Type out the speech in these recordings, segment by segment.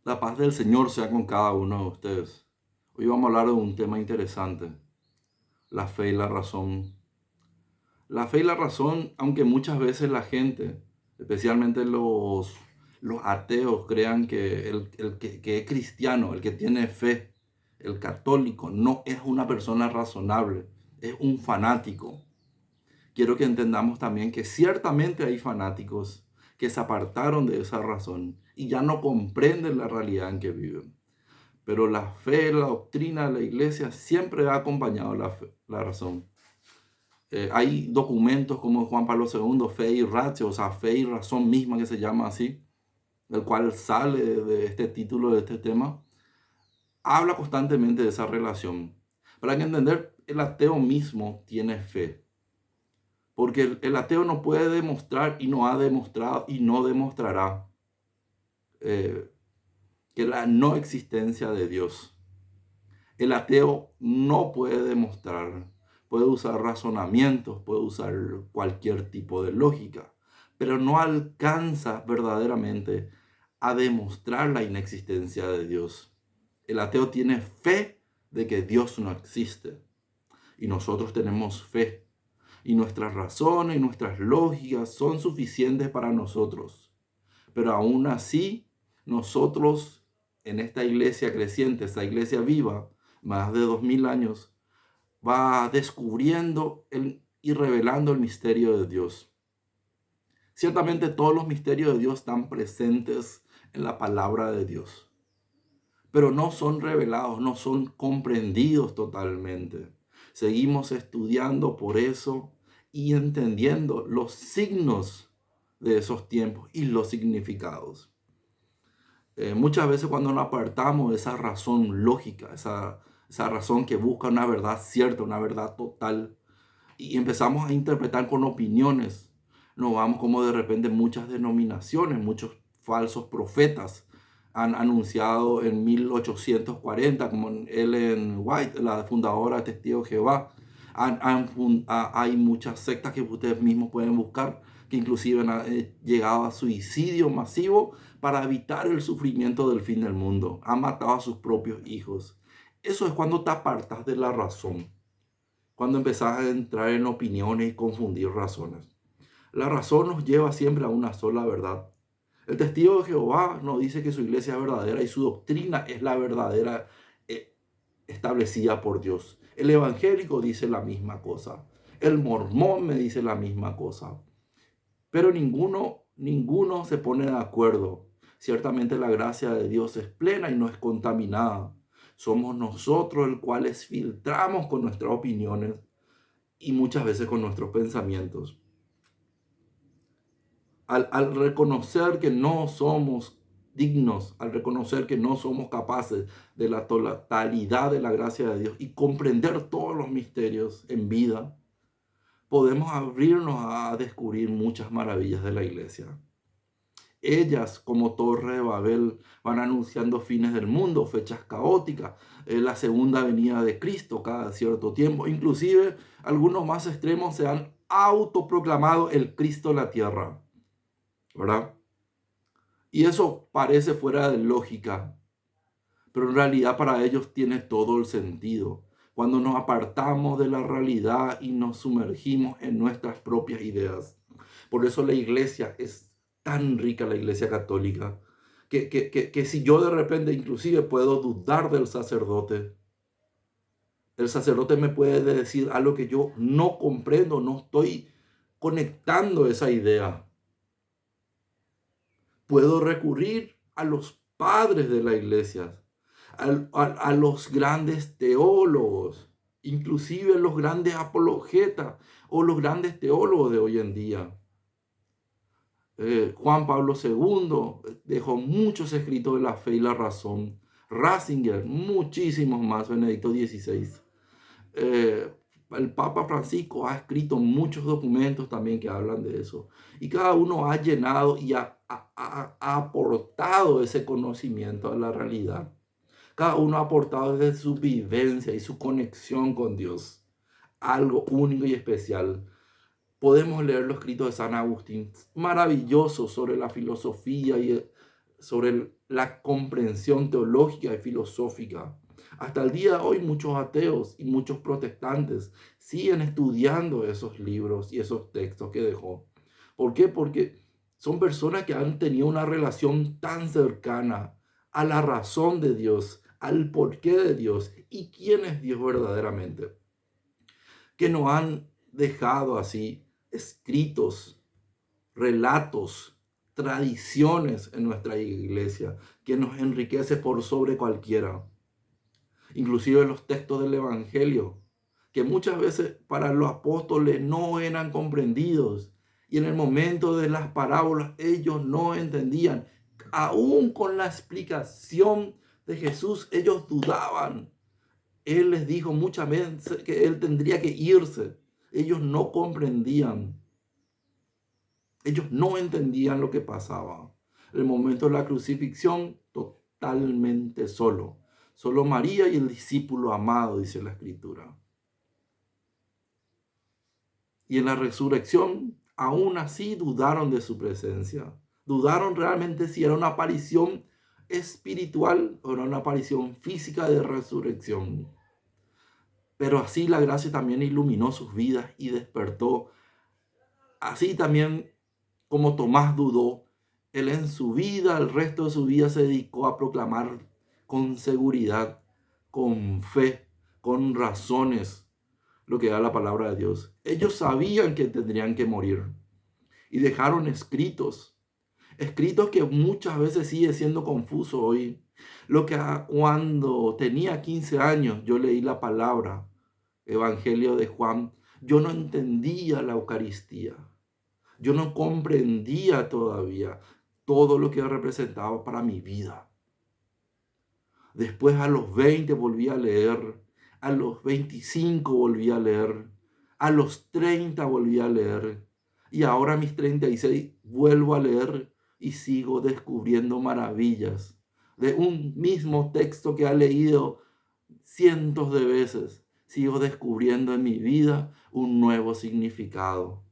La paz del Señor sea con cada uno de ustedes. Hoy vamos a hablar de un tema interesante, la fe y la razón. La fe y la razón, aunque muchas veces la gente, especialmente los ateos, crean que que es cristiano, el que tiene fe, el católico, no es una persona razonable, es un fanático. Quiero que entendamos también que ciertamente hay fanáticos que se apartaron de esa razón y ya no comprenden la realidad en que viven. Pero la fe, la doctrina de la iglesia siempre ha acompañado la razón. Hay documentos como Juan Pablo II, Fe y Ratio, o sea, Fe y Razón misma que se llama así, el cual sale de este título, de este tema, habla constantemente de esa relación. Para que entender, el ateo mismo tiene fe, porque el ateo no puede demostrar y no ha demostrado y no demostrará eh, que la no existencia de Dios. El ateo no puede demostrar, puede usar razonamientos, puede usar cualquier tipo de lógica, pero no alcanza verdaderamente a demostrar la inexistencia de Dios. El ateo tiene fe de que Dios no existe y nosotros tenemos fe y nuestras razones y nuestras lógicas son suficientes para nosotros. Pero aún así, nosotros en esta iglesia creciente, esta iglesia viva, más de 2000 años, va descubriendo y revelando el misterio de Dios. Ciertamente todos los misterios de Dios están presentes en la palabra de Dios, pero no son revelados, no son comprendidos totalmente. Seguimos estudiando por eso y entendiendo los signos de esos tiempos y los significados. Muchas veces cuando nos apartamos de esa razón lógica, esa razón que busca una verdad cierta, una verdad total, y empezamos a interpretar con opiniones, nos vamos como de repente muchas denominaciones, muchos falsos profetas han anunciado en 1840, como Ellen White, la fundadora de Testigos de Jehová. Hay muchas sectas que ustedes mismos pueden buscar, que inclusive han llegado a suicidio masivo para evitar el sufrimiento del fin del mundo. Han matado a sus propios hijos. Eso es cuando te apartas de la razón, cuando empezás a entrar en opiniones y confundir razones. La razón nos lleva siempre a una sola verdad. El testigo de Jehová nos dice que su iglesia es verdadera y su doctrina es la verdadera establecida por Dios. El evangélico dice la misma cosa. El mormón me dice la misma cosa. Pero ninguno se pone de acuerdo. Ciertamente la gracia de Dios es plena y no es contaminada. Somos nosotros el cuales filtramos con nuestras opiniones y muchas veces con nuestros pensamientos. Al reconocer que no somos dignos, al reconocer que no somos capaces de la totalidad de la gracia de Dios y comprender todos los misterios en vida, podemos abrirnos a descubrir muchas maravillas de la iglesia. Ellas, como Torre de Babel, van anunciando fines del mundo, fechas caóticas, la segunda venida de Cristo cada cierto tiempo. Inclusive, algunos más extremos se han autoproclamado el Cristo en la tierra, ¿verdad? Y eso parece fuera de lógica, pero en realidad para ellos tiene todo el sentido. Cuando nos apartamos de la realidad y nos sumergimos en nuestras propias ideas. Por eso la iglesia es tan rica, la iglesia católica, que si yo de repente inclusive puedo dudar del sacerdote, el sacerdote me puede decir algo que yo no comprendo, no estoy conectando esa idea. Puedo recurrir a los padres de la iglesia, a los grandes teólogos, inclusive los grandes apologetas o los grandes teólogos de hoy en día. Juan Pablo II dejó muchos escritos de la fe y la razón. Ratzinger, muchísimos más, Benedicto XVI. El Papa Francisco ha escrito muchos documentos también que hablan de eso. Y cada uno ha llenado y ha aportado ese conocimiento a la realidad. Cada uno ha aportado desde su vivencia y su conexión con Dios algo único y especial. Podemos leer los escritos de San Agustín, maravillosos sobre la filosofía y sobre la comprensión teológica y filosófica. Hasta el día de hoy muchos ateos y muchos protestantes siguen estudiando esos libros y esos textos que dejó. ¿Por qué? Porque son personas que han tenido una relación tan cercana a la razón de Dios, al porqué de Dios y quién es Dios verdaderamente, que nos han dejado así escritos, relatos, tradiciones en nuestra iglesia que nos enriquece por sobre cualquiera. Inclusive los textos del Evangelio, que muchas veces para los apóstoles no eran comprendidos. Y en el momento de las parábolas ellos no entendían. Aún con la explicación de Jesús, ellos dudaban. Él les dijo muchas veces que él tendría que irse. Ellos no comprendían. Ellos no entendían lo que pasaba. En el momento de la crucifixión, totalmente solo. Solo María y el discípulo amado, dice la Escritura. Y en la resurrección, aún así dudaron de su presencia. Dudaron realmente si era una aparición espiritual o era una aparición física de resurrección. Pero así la gracia también iluminó sus vidas y despertó. Así también como Tomás dudó, él en su vida, el resto de su vida se dedicó a proclamar con seguridad, con fe, con razones lo que da la palabra de Dios. Ellos sabían que tendrían que morir y dejaron escritos que muchas veces sigue siendo confuso hoy. Lo que cuando tenía 15 años yo leí la palabra, Evangelio de Juan, yo no entendía la Eucaristía. Yo no comprendía todavía todo lo que representaba para mi vida. Después a los 20 volví a leer, a los 25 volví a leer, a los 30 volví a leer y ahora a mis 36 vuelvo a leer y sigo descubriendo maravillas de un mismo texto que he leído cientos de veces. Sigo descubriendo en mi vida un nuevo significado.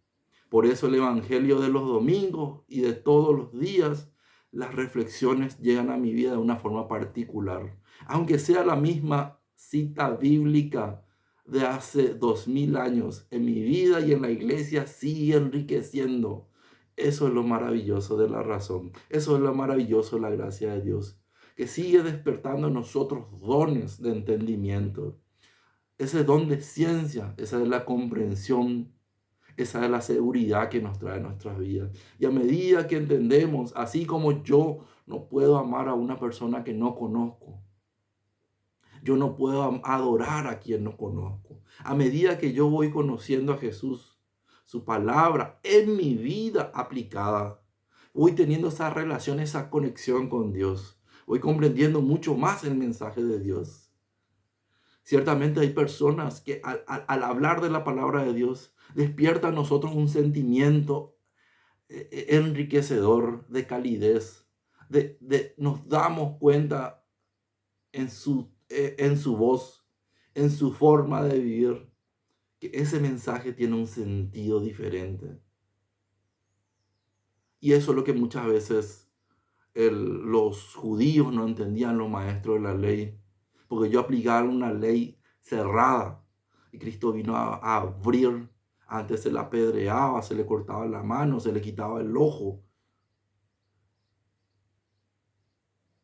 Por eso el Evangelio de los domingos y de todos los días, las reflexiones llegan a mi vida de una forma particular. Aunque sea la misma cita bíblica de hace 2000 años, en mi vida y en la iglesia sigue enriqueciendo. Eso es lo maravilloso de la razón. Eso es lo maravilloso de la gracia de Dios, que sigue despertando en nosotros dones de entendimiento. Ese don de ciencia, esa es la comprensión. Esa es la seguridad que nos trae nuestras vidas. Y a medida que entendemos, así como yo no puedo amar a una persona que no conozco, yo no puedo adorar a quien no conozco. A medida que yo voy conociendo a Jesús, su palabra en mi vida aplicada, voy teniendo esa relación, esa conexión con Dios. Voy comprendiendo mucho más el mensaje de Dios. Ciertamente hay personas que al hablar de la palabra de Dios despierta en nosotros un sentimiento enriquecedor, de calidez, nos damos cuenta en su voz, en su forma de vivir, que ese mensaje tiene un sentido diferente. Y eso es lo que muchas veces los judíos no entendían, los maestros de la ley, porque yo aplicaba una ley cerrada y Cristo vino a abrir. Antes se la apedreaba, se le cortaba la mano, se le quitaba el ojo.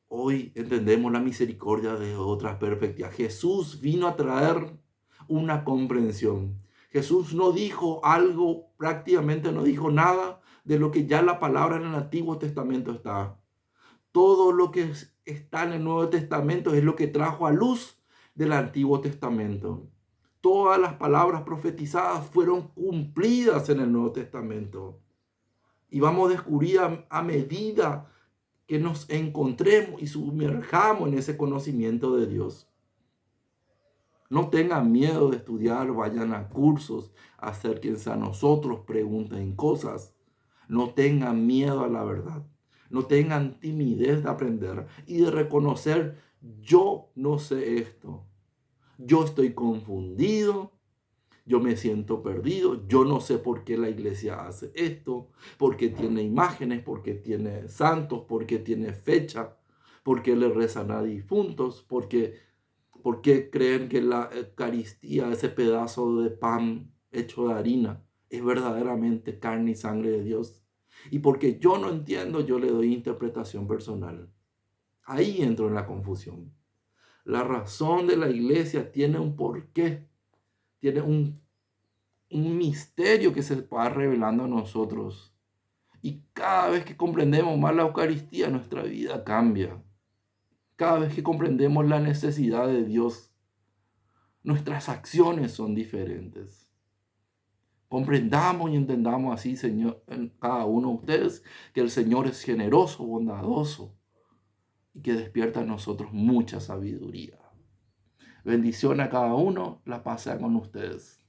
Hoy entendemos la misericordia de otra perspectiva. Jesús vino a traer una comprensión. Jesús no dijo algo, prácticamente no dijo nada de lo que ya la palabra en el Antiguo Testamento está. Todo lo que está en el Nuevo Testamento es lo que trajo a luz del Antiguo Testamento. Todas las palabras profetizadas fueron cumplidas en el Nuevo Testamento. Y vamos a descubrir a medida que nos encontremos y sumerjamos en ese conocimiento de Dios. No tengan miedo de estudiar, vayan a cursos, acérquense a nosotros, pregunten cosas. No tengan miedo a la verdad. No tengan timidez de aprender y de reconocer, yo no sé esto. Yo estoy confundido, yo me siento perdido, yo no sé por qué la iglesia hace esto, porque tiene imágenes, porque tiene santos, porque tiene fecha. ¿Por qué le rezan a difuntos? ¿Por qué creen que la Eucaristía, ese pedazo de pan hecho de harina, es verdaderamente carne y sangre de Dios? Y porque yo no entiendo, yo le doy interpretación personal. Ahí entro en la confusión. La razón de la iglesia tiene un porqué, tiene un misterio que se va revelando a nosotros. Y cada vez que comprendemos más la Eucaristía, nuestra vida cambia. Cada vez que comprendemos la necesidad de Dios, nuestras acciones son diferentes. Comprendamos y entendamos así, Señor, en cada uno de ustedes, que el Señor es generoso, bondadoso y que despierta en nosotros mucha sabiduría. Bendición a cada uno, la paz sea con ustedes.